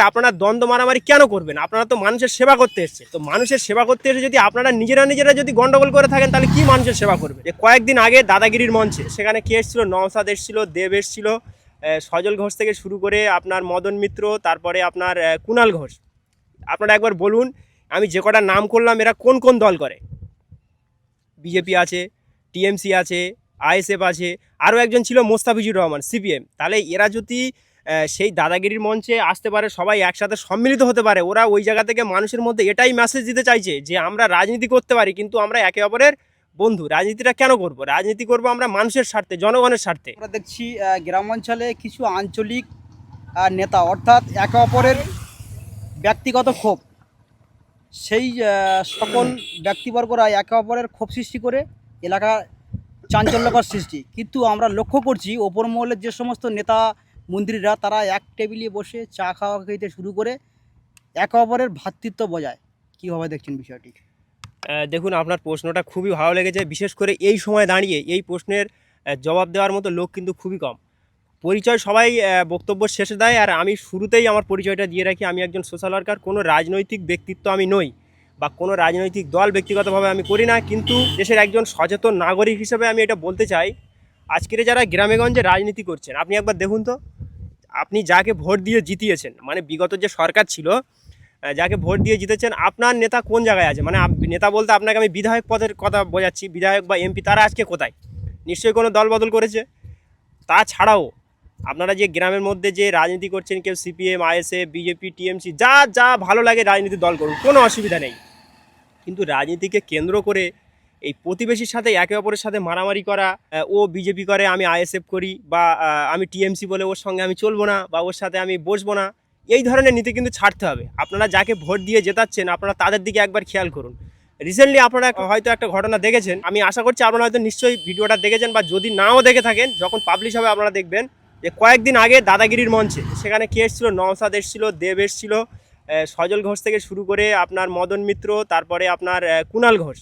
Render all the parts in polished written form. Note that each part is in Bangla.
একটা আপনারা দ্বন্দ্ব মারামারি কেন করবেন? আপনারা তো মানুষের সেবা করতে এসেছেন। তো মানুষের সেবা করতে এসে যদি আপনারা নিজেরা যদি গন্ডগোল করে থাকেন তাহলে কি মানুষের সেবা করবে? যে কয়েকদিন আগে দাদাগিরির মঞ্চে সেখানে কে এসেছিল? নওশাদ এসেছিল, দেব এসেছিল, সজল ঘোষ থেকে শুরু করে আপনার মদন মিত্র, তারপরে আপনার কুণাল ঘোষ। আপনারা একবার বলুন, আমি যে কটা নাম করলাম এরা কোন কোন দল করে? বিজেপি আছে, টিএমসি আছে, আইএসএফ আছে, আরও একজন ছিল মোস্তাফিজুর রহমান, সিপিএম। তাহলে এরা যদি সেই দাদাগিরির মঞ্চে আসতে পারে, সবাই একসাথে সম্মিলিত হতে পারে, ওরা ওই জায়গা থেকে মানুষের মধ্যে এটাই মেসেজ দিতে চাইছে যে আমরা রাজনীতি করতে পারি, কিন্তু আমরা একে অপরের বন্ধু। রাজনীতিটা কেন করব? রাজনীতি করব আমরা মানুষের স্বার্থে, জনগণের স্বার্থে। আমরা দেখছি গ্রামাঞ্চলে কিছু আঞ্চলিক নেতা অর্থাৎ একে অপরের ব্যক্তিগত ক্ষোভ, সেই সকল ব্যক্তিবর্গরা একে অপরের ক্ষোভ সৃষ্টি করে এলাকা চাঞ্চল্যকর সৃষ্টি। কিন্তু আমরা লক্ষ্য করছি ওপর মহলের যে সমস্ত নেতা মন্ত্রীরা তারা এক টেবিলে বসে চা খাওয়া খেতে শুরু করে একে অপরের ভ্রাতৃত্ব বজায়। কীভাবে দেখছেন বিষয়টি? দেখুন, আপনার প্রশ্নটা খুবই ভালো লেগেছে। বিশেষ করে এই সময় দাঁড়িয়ে এই প্রশ্নের জবাব দেওয়ার মতো লোক কিন্তু খুবই কম। পরিচয় সবাই বক্তব্য শেষে দেয়, আর আমি শুরুতেই আমার পরিচয়টা দিয়ে রাখি। আমি একজন সোশ্যাল ওয়ার্কার, কোনো রাজনৈতিক ব্যক্তিত্ব আমি নই, বা কোনো রাজনৈতিক দল ব্যক্তিগতভাবে আমি করি না। কিন্তু দেশের একজন সচেতন নাগরিক হিসেবে আমি এটা বলতে চাই, আজকের যারা গ্রামেগঞ্জে রাজনীতি করছেন, আপনি একবার দেখুন তো, আপনি যাকে ভোট দিয়ে জিতিয়েছেন, মানে বিগত যে সরকার ছিল, যাকে ভোট দিয়ে জিতেছেন, আপনার নেতা কোন জায়গায় আছে? মানে নেতা বলতে আপনাকে আমি বিধায়ক পদের কথা বোঝাচ্ছি, বিধায়ক বা এমপি, তারা আজকে কোথায়? নিশ্চয়ই কোনো দল বদল করেছে। তাছাড়াও আপনারা যে গ্রামের মধ্যে যে রাজনীতি করছেন, কেউ সিপিএম, আইএসএফ, বিজেপি, টিএমসি, যা যা ভালো লাগে রাজনীতির দল করুন, কোনো অসুবিধা নেই। কিন্তু রাজনীতিকে কেন্দ্র করে এই প্রতিবেশীর সাথে একে অপরের সাথে মারামারি করা, ও বিজেপি করে আমি আইএসএফ করি, বা আমি টিএমসি বলে ওর সঙ্গে আমি চলবো না, বা ওর সাথে আমি বসবো না, এই ধরনের নীতি কিন্তু ছাড়তে হবে। আপনারা যাকে ভোট দিয়ে জেতাচ্ছেন, আপনারা তাদের দিকে একবার খেয়াল করুন। রিসেন্টলি আপনারা হয়তো একটা ঘটনা দেখেছেন, আমি আশা করছি আপনারা হয়তো নিশ্চয়ই ভিডিওটা দেখেছেন, বা যদি নাও দেখে থাকেন, যখন পাবলিশ হবে আপনারা দেখবেন যে কয়েকদিন আগে দাদাগিরির মঞ্চে সেখানে কে এসেছিল? নওশাদ এসেছিল, দেব এসেছিল, সজল ঘোষ থেকে শুরু করে আপনার মদন মিত্র, তারপরে আপনার কুণাল ঘোষ।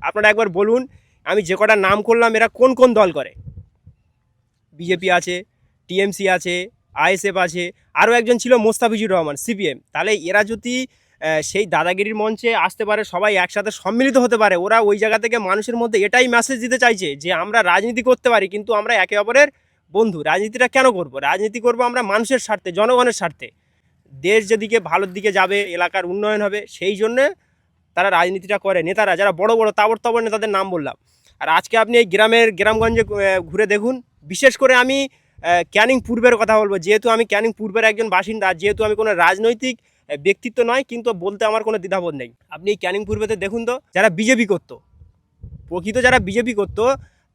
আপনারা একবার বলুন, আমি যে কটা নাম করলাম এরা কোন কোন দল করে? বিজেপি আছে, টিএমসি আছে, আইএসএফ আছে, আরও একজন ছিল মোস্তাফিজুর রহমান, সিপিএম। তাহলে এরা যদি সেই দাদাগিরির মঞ্চে আসতে পারে, সবাই একসাথে সম্মিলিত হতে পারে, ওরা ওই জায়গা থেকে মানুষের মধ্যে এটাই মেসেজ দিতে চাইছে যে আমরা রাজনীতি করতে পারি, কিন্তু আমরা একে অপরের বন্ধু। রাজনীতিটা কেন করব? রাজনীতি করব আমরা মানুষের স্বার্থে, জনগণের স্বার্থে। দেশ যেদিকে ভালোর দিকে যাবে, এলাকার উন্নয়ন হবে, সেই জন্যে তারা রাজনীতিটা করে। নেতারা যারা বড় বড় তাবড় তাবড় নেতাদের নাম বললাম, আর আজকে আপনি এই গ্রামগঞ্জে ঘুরে দেখুন। বিশেষ করে আমি ক্যানিং পূর্বের কথা বলবো, যেহেতু আমি ক্যানিং পূর্বের একজন বাসিন্দা, যেহেতু আমি কোনো রাজনৈতিক ব্যক্তিত্ব নয়, কিন্তু বলতে আমার কোনো দ্বিধাবোধ নেই। আপনি এই ক্যানিং পূর্বেতে দেখুন তো, যারা বিজেপি করতো, প্রকৃত যারা বিজেপি করতো,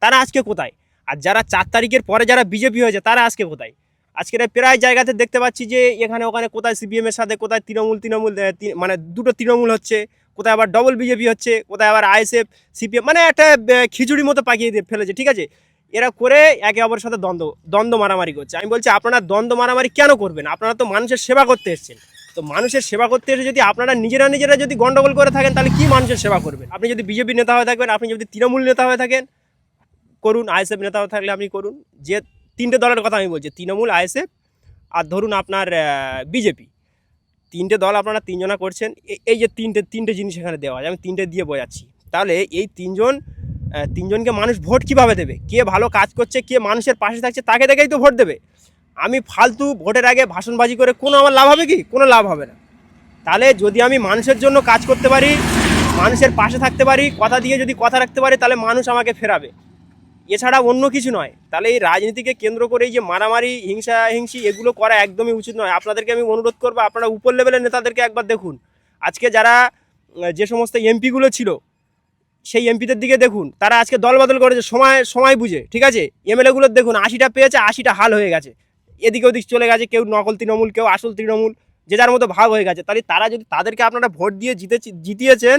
তারা আজকে কোথায়? আর যারা 4 তারিখের পরে যারা বিজেপি হয়েছে, তারা আজকে কোথায়? আজকের প্রায় জায়গাতে দেখতে পাচ্ছি যে এখানে ওখানে কোথায় সিপিএমের সাথে, কোথায় তৃণমূল মানে দুটো তৃণমূল হচ্ছে, কোথায় আবার ডবল বিজেপি হচ্ছে, কোথায় আবার আইএসএফ, সিপিএম, মানে একটা খিচুড়ির মতো পাকিয়ে দিয়ে ফেলেছে। ঠিক আছে, এরা করে একে অপরের সাথে দ্বন্দ্ব মারামারি করছে। আমি বলছি, আপনারা দ্বন্দ্ব মারামারি কেন করবেন? আপনারা তো মানুষের সেবা করতে এসেছেন। তো মানুষের সেবা করতে এসে যদি আপনারা নিজেরা যদি গন্ডগোল করে থাকেন, তাহলে কি মানুষের সেবা করবেন? আপনি যদি বিজেপি নেতা হয়ে থাকবেন, আপনি যদি তৃণমূল নেতা হয়ে থাকেন, করুন। আইএসএফ নেতা হয়ে থাকলে আপনি করুন। যে 3টে দলের কথা আমি বলছি, তৃণমূল, আইএসএফ, আর ধরুন আপনার বিজেপি, 3টে দল আপনারা 3জনা করছেন। এই যে তিনটে জিনিস এখানে দেওয়া আছে, আমি 3টে দিয়ে বোঝাচ্ছি। তাহলে এই তিনজনকে মানুষ ভোট কীভাবে দেবে? কে ভালো কাজ করছে, কে মানুষের পাশে থাকছে, তাকে দেখেই তো ভোট দেবে। আমি ফালতু ভোটের আগে ভাষণবাজি করে কোনো আমার লাভ হবে কি? কোনো লাভ হবে না। তাহলে যদি আমি মানুষের জন্য কাজ করতে পারি, মানুষের পাশে থাকতে পারি, কথা দিয়ে যদি কথা রাখতে পারি, তাহলে মানুষ আমাকে ফেরাবে, এছাড়া অন্য কিছু নয়। তাহলে এই রাজনীতিকে কেন্দ্র করে এই যে মারামারি, হিংসি, এগুলো করা একদমই উচিত নয়। আপনাদেরকে আমি অনুরোধ করবো, আপনারা উপর লেভেলের নেতাদেরকে একবার দেখুন। আজকে যারা যে সমস্ত এমপিগুলো ছিল, সেই এমপিদের দিকে দেখুন, তারা আজকে দল বদল করেছে সময় বুঝে। ঠিক আছে, এমএলএগুলোর দেখুন, 80টা পেয়েছে, 80টা হাল হয়ে গেছে, এদিকে ওদিক চলে গেছে, কেউ নকল তৃণমূল, কেউ আসল তৃণমূল, যে যার মতো ভাগ হয়ে গেছে। তাহলে তারা যদি, তাদেরকে আপনারা ভোট দিয়ে জিতিয়েছেন,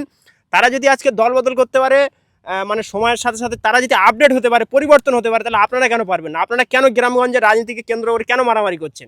তারা যদি আজকে দল বদল করতে পারে, মানে সময়ের সাথে সাথে তারা যদি আপডেট হতে পারে, পরিবর্তন হতে পারে, তাহলে আপনারা কেন পারবেন না? আপনারা কেন গ্রামগঞ্জের রাজনীতিকে কেন্দ্র করে কেন মারামারি করছেন?